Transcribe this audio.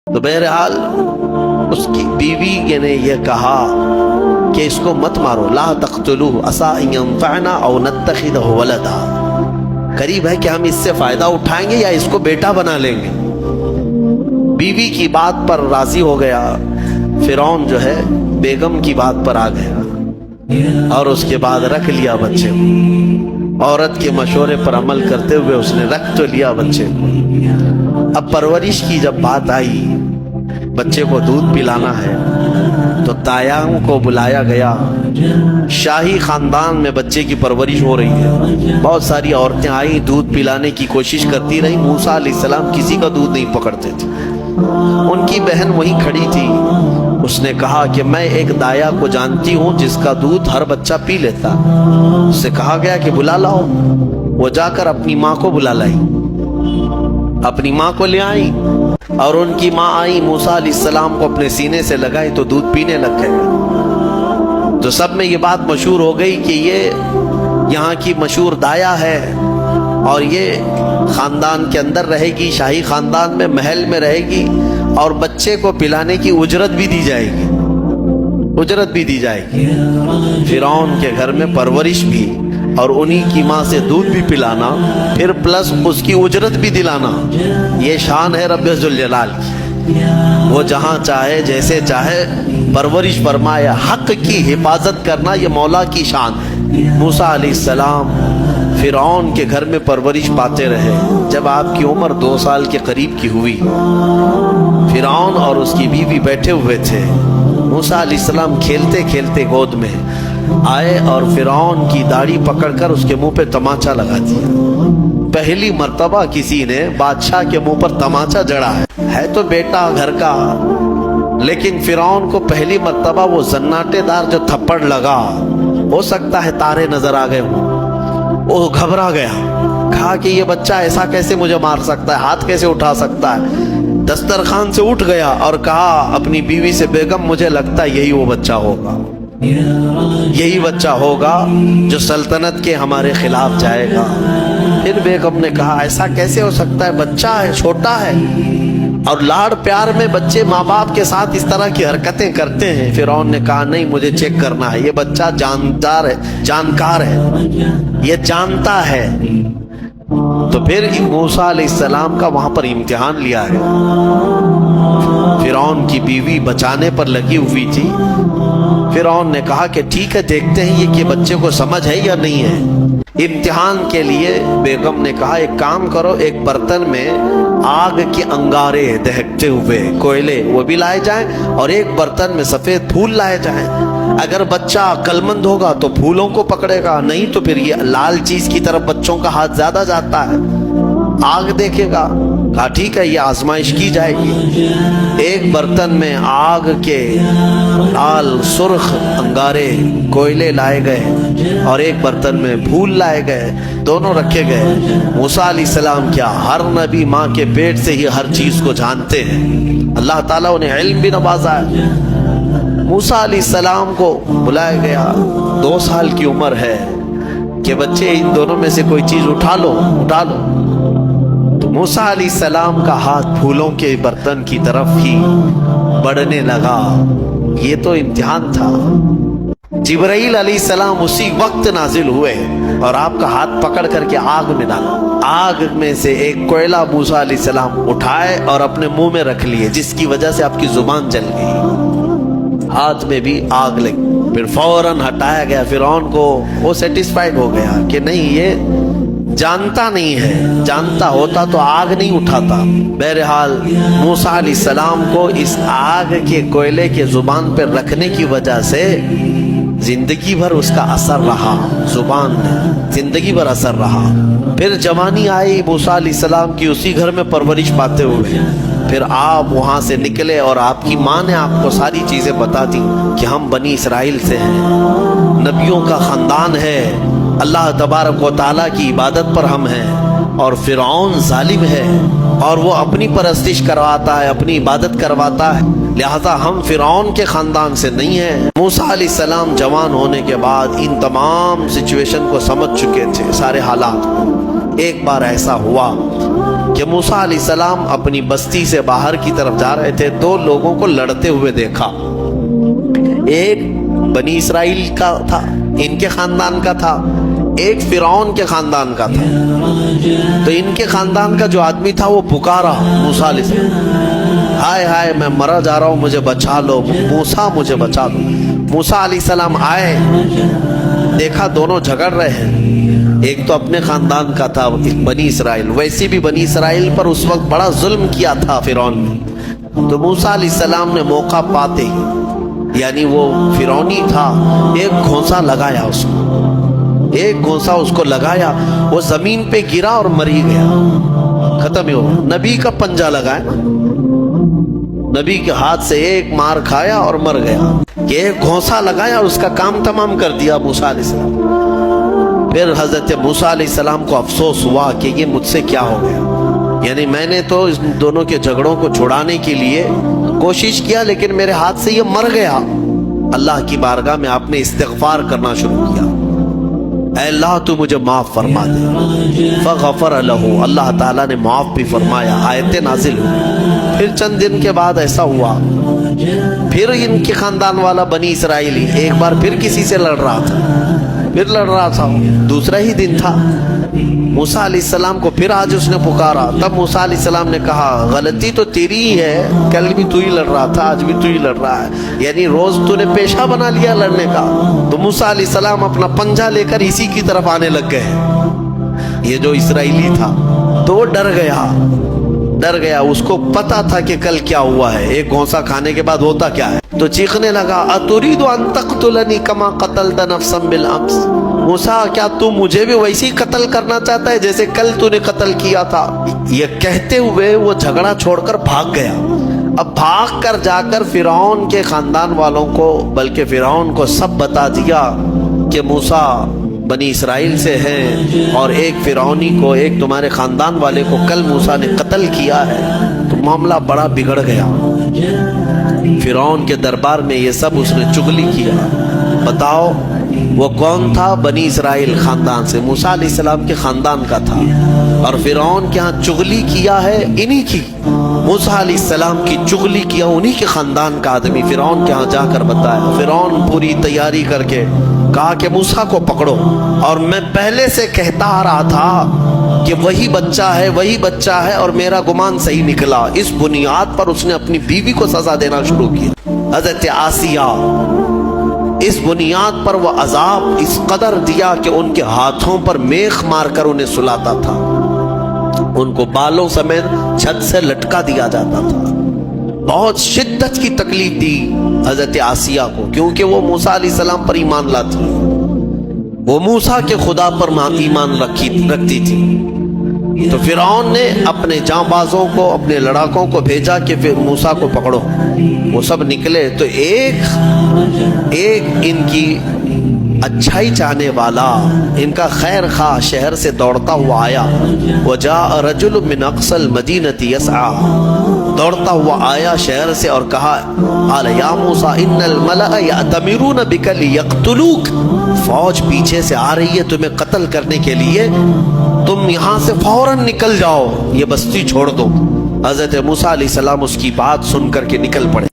تو بہرحال اس کی بیوی نے یہ کہا کہ اس کو مت مارو، لا تقتلوہ عسیٰ ان ینفعنا او نتخذہ ولدا، قریب ہے کہ ہم اس سے فائدہ اٹھائیں گے یا اس کو بیٹا بنا لیں گے۔ بیوی کی بات پر راضی ہو گیا فرعون، جو ہے بیگم کی بات پر آ گیا اور اس کے بعد رکھ لیا بچے کو۔ عورت کے مشورے پر عمل کرتے ہوئے اس نے رکھ تو لیا بچے کو۔ اب پرورش کی جب بات آئی، بچے کو دودھ پلانا ہے، تو دایاں کو بلایا گیا۔ شاہی خاندان میں بچے کی پرورش ہو رہی ہے، بہت ساری عورتیں آئیں، دودھ پلانے کی کوشش کرتی رہی۔ موسیٰ علیہ السلام کسی کا دودھ نہیں پکڑتے تھے۔ ان کی بہن وہیں کھڑی تھی، اس نے کہا کہ میں ایک دایا کو جانتی ہوں جس کا دودھ ہر بچہ پی لیتا۔ اس سے کہا گیا کہ بلا لاؤ۔ وہ جا کر اپنی ماں کو بلا لائی، اپنی ماں کو لے آئی، اور ان کی ماں آئی، موسیٰ علیہ السلام کو اپنے سینے سے لگائی تو دودھ پینے لگ گئے۔ تو سب میں یہ بات مشہور ہو گئی کہ یہ یہاں کی مشہور دایا ہے، اور یہ خاندان کے اندر رہے گی، شاہی خاندان میں محل میں رہے گی، اور بچے کو پلانے کی اجرت بھی دی جائے گی، اجرت بھی دی جائے گی۔ فرعون کے گھر میں پرورش بھی اور انہی کی ماں سے دودھ بھی پلانا، پھر پلس اس کی اجرت بھی دلانا، یہ شان ہے رب ذوالجلال کی۔ وہ جہاں چاہے جیسے چاہے پرورش فرمائے، حق کی حفاظت کرنا یہ مولا کی شان ہے۔ موسیٰ علیہ السلام فرعون کے گھر میں پرورش پاتے رہے۔ جب آپ کی عمر 2 سال کے قریب کی ہوئی، فرعون اور اس کی بیوی بیٹھے ہوئے تھے۔ موسیٰ علیہ السلام کھیلتے کھیلتے گود میں آئے اور فرعون کی داڑھی پکڑ کر اس کے منہ پہ تماچا لگا دیا۔ پہلی مرتبہ کسی نے بادشاہ کے منہ پر تماچا جڑا ہے تو بیٹا گھر کا، لیکن فرعون کو پہلی مرتبہ وہ زناٹے دار جو تھپڑ لگا، ہو سکتا ہے تارے نظر آ گئے ہوں، وہ گھبرا گیا، کہا کہ یہ بچہ ایسا کیسے مجھے مار سکتا ہے، ہاتھ کیسے اٹھا سکتا ہے۔ دسترخوان سے اٹھ گیا اور کہا اپنی بیوی سے، بیگم مجھے لگتا ہے یہی وہ بچہ ہوگا، یہی بچہ ہوگا جو سلطنت کے ہمارے خلاف جائے گا۔ پھر بیگم نے کہا ایسا کیسے ہو سکتا ہے، بچہ ہے، چھوٹا ہے، اور لاڑ پیار میں بچے ماں باپ کے ساتھ اس طرح کی حرکتیں کرتے ہیں۔ فرعون نے کہا نہیں، مجھے چیک کرنا ہے، یہ بچہ جاندار ہے، جانکار ہے، یہ جانتا ہے۔ تو پھر موسیٰ علیہ السلام کا وہاں پر امتحان لیا ہے۔ فرعون کی بیوی بچانے پر لگی ہوئی تھی۔ فرعون نے کہا کہ ٹھیک ہے، دیکھتے ہیں یہ کہ بچے کو سمجھ ہے یا نہیں ہے۔ امتحان کے لیے بیگم نے کہا ایک کام کرو، ایک برتن میں آگ کے انگارے دہکتے ہوئے کوئلے وہ بھی لائے جائیں، اور ایک برتن میں سفید پھول لائے جائیں۔ اگر بچہ عقل مند ہوگا تو پھولوں کو پکڑے گا، نہیں تو پھر یہ لال چیز کی طرف بچوں کا ہاتھ زیادہ جاتا ہے، آگ دیکھے گا۔ کہا ٹھیک ہے، یہ آزمائش کی جائے گی۔ ایک برتن میں آگ کے لال سرخ انگارے کوئلے لائے گئے اور ایک برتن میں پھول لائے گئے، دونوں رکھے گئے۔ موسیٰ علیہ السلام کیا، ہر نبی ماں کے پیٹ سے ہی ہر چیز کو جانتے ہیں، اللہ تعالیٰ انہیں علم بھی نوازا ہے۔ موسیٰ علیہ السلام کو بلایا گیا، 2 سال کی عمر ہے کہ بچے ان دونوں میں سے کوئی چیز اٹھا لو، اٹھا لو۔ تو موسیٰ علیہ السلام کا ہاتھ پھولوں کے برتن کی طرف ہی بڑھنے لگا۔ یہ تو امتحان تھا۔ جبرائیل علیہ السلام اسی وقت نازل ہوئے اور آپ کا ہاتھ پکڑ کر کے آگ میں ڈالا۔ آگ میں سے ایک کوئلہ موسیٰ علیہ السلام اٹھائے اور اپنے منہ میں رکھ لیے، جس کی وجہ سے آپ کی زبان جل گئی، ہاتھ میں بھی آگ لگی۔ پھر فوراً ہٹایا گیا۔ فرعون کو وہ سیٹسفائیڈ ہو گیا کہ نہیں، یہ جانتا نہیں ہے، جانتا ہوتا تو آگ نہیں اٹھاتا۔ بہرحال موسیٰ علیہ السلام کو اس آگ کے کوئلے کے زبان پر رکھنے کی وجہ سے زندگی بھر اس کا اثر رہا، زبان میں زندگی بھر اثر رہا۔ پھر جوانی آئی موسیٰ علیہ السلام کی، اسی گھر میں پرورش پاتے ہوئے۔ پھر آپ وہاں سے نکلے اور آپ کی ماں نے آپ کو ساری چیزیں بتا دی کہ ہم بنی اسرائیل سے ہیں، نبیوں کا خاندان ہے، اللہ تبارک و تعالیٰ کی عبادت پر ہم ہیں، اور فرعون ظالم ہے اور وہ اپنی پرستش کرواتا ہے، اپنی عبادت کرواتا ہے، لہذا ہم فرعون کے خاندان سے نہیں ہیں۔ موسیٰ علیہ السلام جوان ہونے کے بعد ان تمام سچویشن کو سمجھ چکے تھے، سارے حالات۔ ایک بار ایسا ہوا کہ کہ موسیٰ علیہ السلام اپنی بستی سے باہر کی طرف جا رہے تھے، دو لوگوں کو لڑتے ہوئے دیکھا. ایک بنی اسرائیل کا تھا، ان کے خاندان کا تھا، ایک فرعون کے خاندان کا تھا. تو ان کے خاندان کا جو آدمی تھا وہ پکارا موسیٰ علیہ السلام، ہائے ہائے میں مرا جا رہا ہوں، مجھے بچا لو موسیٰ، مجھے بچا لو. موسیٰ علیہ السلام آئے، دیکھا دونوں جھگڑ رہے ہیں. ایک تو اپنے خاندان کا تھا بنی اسرائیل، ویسے بھی بنی اسرائیل پر اس وقت بڑا ظلم کیا تھا فرعون نے. تو موسیٰ علیہ السلام نے موقع پاتے ہی، یعنی وہ فرعونی تھا، ایک گھونسا لگایا اس کو، ایک گھونسا اس کو لگایا، وہ زمین پہ گرا اور مری گیا، ختم ہی ہو. نبی کا پنجہ لگایا، نبی کے ہاتھ سے ایک مار کھایا اور مر گیا. کہ ایک گھونسا لگایا اور اس کا کام تمام کر دیا موسیٰ علیہ السلام. پھر حضرت موسیٰ علیہ السلام کو افسوس ہوا کہ یہ مجھ سے کیا ہو گیا، یعنی میں نے تو اس دونوں کے جھگڑوں کو چھڑانے کے لیے کوشش کیا لیکن میرے ہاتھ سے یہ مر گیا. اللہ کی بارگاہ میں آپ نے استغفار کرنا شروع کیا، اے اللہ تو مجھے معاف فرما دے. فغفر لہ، اللہ تعالیٰ نے معاف بھی فرمایا، آیتیں نازل ہوئی. پھر چند دن کے بعد ایسا ہوا، پھر ان کے خاندان والا بنی اسرائیلی ایک بار پھر کسی سے لڑ رہا تھا، دوسرا ہی دن تھا. موسیٰ علیہ السلام کو پھر آج اس نے پکارا. تب موسیٰ علیہ السلام نے کہا غلطی تو تیری ہی ہے، کل بھی تو ہی لڑ رہا تھا، آج بھی تو ہی لڑ رہا ہے، یعنی روز تو نے پیشہ بنا لیا لڑنے کا. تو موسیٰ علیہ السلام اپنا پنجہ لے کر اسی کی طرف آنے لگ گئے. یہ جو اسرائیلی تھا تو وہ ڈر گیا، اس کو پتا تھا کہ کل کیا ہوا ہے، ایک گھونسا کھانے کے بعد ہوتا کیا ہے. تو چیخنے لگا، اتريد ان تقتلني كما قتلت نفسا بالامس، موسیٰ کیا تو مجھے بھی ویسے ہی قتل کرنا چاہتا ہے جیسے کل تو نے قتل کیا تھا. یہ کہتے ہوئے وہ جھگڑا چھوڑ کر بھاگ گیا. اب بھاگ کر جا کر فرعون کے خاندان والوں کو، بلکہ فرعون کو سب بتا دیا کہ موسیٰ بنی اسرائیل سے ہیں اور ایک فرعونی کو، ایک تمہارے خاندان والے کو کل موسیٰ نے قتل کیا ہے. تو معاملہ بڑا بگڑ گیا. فرعون کے دربار میں یہ سب اس نے چغلی کیا. بتاؤ وہ کون تھا؟ بنی اسرائیل خاندان سے، موسیٰ علیہ السلام کے خاندان کا تھا، اور فرعون کے ہاں چغلی کیا ہے انہی کی، موسیٰ علیہ السلام کی چغلی کیا انہی کے خاندان کا آدمی فرعون کے ہاں جا کر بتایا. فرعون پوری تیاری کر کے کہا کہ موسیٰ کو پکڑو، اور میں پہلے سے کہتا آ رہا تھا کہ وہی بچہ ہے اور میرا گمان صحیح نکلا. اس بنیاد پر اس نے اپنی بیوی کو سزا دینا شروع کیا، حضرت آسیہ. اس بنیاد پر وہ عذاب اس قدر دیا کہ ان کے ہاتھوں پر میخ مار کر انہیں سلاتا تھا، ان کو بالوں سمیت چھت سے لٹکا دیا جاتا تھا. بہت شدت کی تکلیف دی حضرت آسیہ کو، کیونکہ وہ موسیٰ علیہ السلام پر ایمان لاتی، وہ موسیٰ کے خدا پر ایمان رکھتی تھی. تو فرعون نے اپنے جاں بازوں کو، اپنے لڑاکوں کو بھیجا کہ پھر موسیٰ کو پکڑو. وہ سب نکلے تو ایک ان کی اچھائی چاہنے والا، ان کا خیر خواہ شہر سے دوڑتا ہوا آیا. وجاء رجل من اقصى المدینة يسعى، دوڑتا ہوا آیا شہر سے اور کہا، قال یا موسیٰ ان الملأ یأتمرون بک لیقتلوک، فوج پیچھے سے آ رہی ہے تمہیں قتل کرنے کے لیے، تم یہاں سے فوراً نکل جاؤ، یہ بستی چھوڑ دو. حضرت موسیٰ علیہ السلام اس کی بات سن کر کے نکل پڑے.